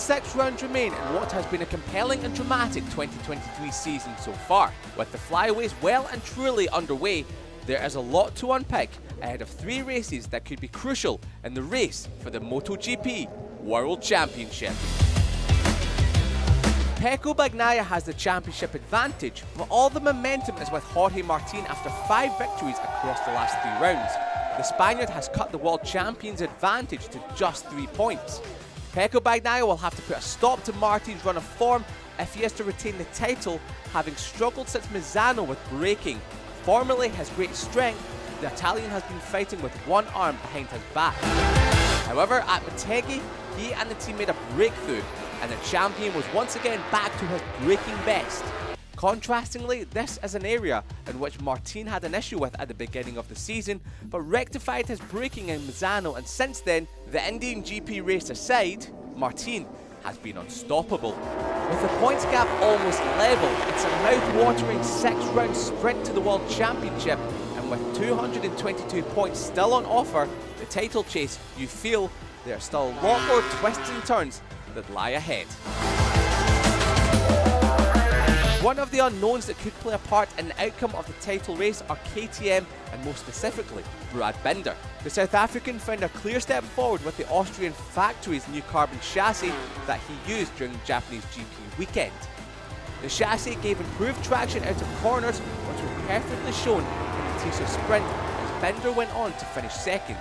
6 rounds remain in what has been a compelling and dramatic 2023 season so far. With the flyaways well and truly underway, there is a lot to unpick ahead of 3 races that could be crucial in the race for the MotoGP World Championship. Pecco Bagnaia has the championship advantage, but all the momentum is with Jorge Martin after 5 victories across the last 3 rounds. The Spaniard has cut the world champion's advantage to just 3 points. Pecco Bagnaia will have to put a stop to Martin's run of form if he is to retain the title, having struggled since Misano with braking. Formerly his great strength, the Italian has been fighting with one arm behind his back. However, at Motegi, he and the team made a breakthrough, and the champion was once again back to his braking best. Contrastingly, this is an area in which Martin had an issue with at the beginning of the season, but rectified his braking in Misano, and since then, the Indian GP race aside, Martin has been unstoppable. With the points gap almost level, it's a mouth-watering 6-round sprint to the World Championship, and with 222 points still on offer, the title chase, you feel there are still a lot more twists and turns that lie ahead. One of the unknowns that could play a part in the outcome of the title race are KTM and more specifically Brad Binder. The South African found a clear step forward with the Austrian factory's new carbon chassis that he used during the Japanese GP weekend. The chassis gave improved traction out of corners, which was perfectly shown in the Tiso sprint as Binder went on to finish second.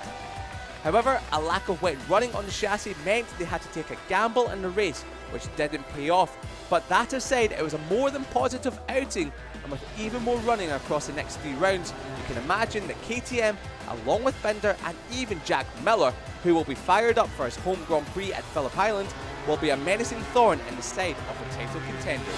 However, a lack of wet running on the chassis meant they had to take a gamble in the race, which didn't pay off. But that aside, it was a more than positive outing, and with even more running across the next 3 rounds, you can imagine that KTM, along with Binder and even Jack Miller, who will be fired up for his home Grand Prix at Phillip Island, will be a menacing thorn in the side of the title contenders.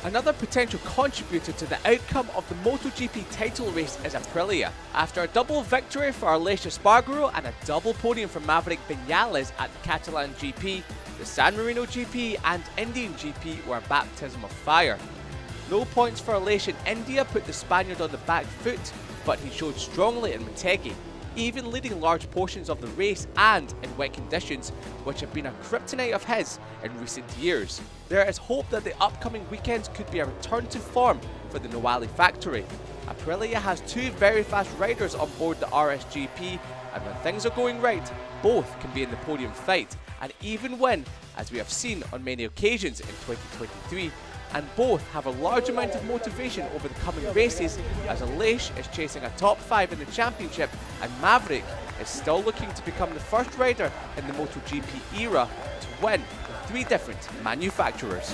Another potential contributor to the outcome of the MotoGP title race is Aprilia. After a double victory for Aleix Espargaro and a double podium for Maverick Viñales at the Catalan GP, the San Marino GP and Indian GP were a baptism of fire. No points for Aleix in India put the Spaniard on the back foot, but he showed strongly in Motegi, even leading large portions of the race and in wet conditions, which have been a kryptonite of his in recent years. There is hope that the upcoming weekends could be a return to form for the Nowali factory. Aprilia has 2 very fast riders on board the RSGP, and when things are going right, both can be in the podium fight and even win, as we have seen on many occasions in 2023. And both have a large amount of motivation over the coming races, as Aleix is chasing a top 5 in the championship and Maverick is still looking to become the first rider in the MotoGP era to win with 3 different manufacturers.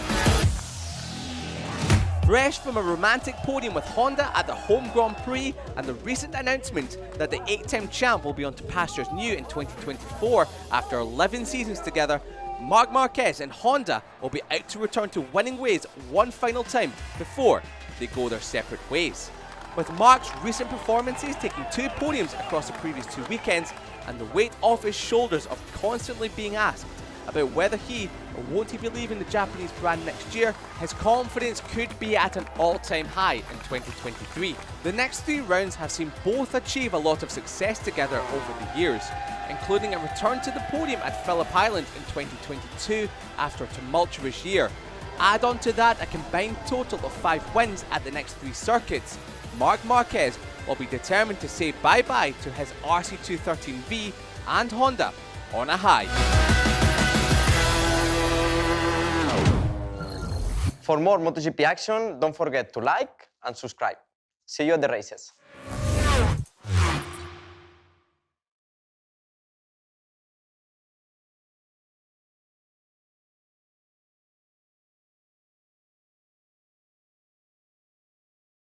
Fresh from a romantic podium with Honda at the home Grand Prix and the recent announcement that the 8-time champ will be on to pastures new in 2024 after 11 seasons together, Marc Marquez and Honda will be out to return to winning ways one final time before they go their separate ways. With Marc's recent performances taking 2 podiums across the previous 2 weekends and the weight off his shoulders of constantly being asked about whether he or won't he be leaving the Japanese brand next year, his confidence could be at an all-time high in 2023. The next 3 rounds have seen both achieve a lot of success together over the years, including a return to the podium at Phillip Island in 2022 after a tumultuous year. Add on to that a combined total of 5 wins at the next 3 circuits. Marc Marquez will be determined to say bye-bye to his RC213V and Honda on a high. For more MotoGP action, don't forget to like and subscribe. See you at the races.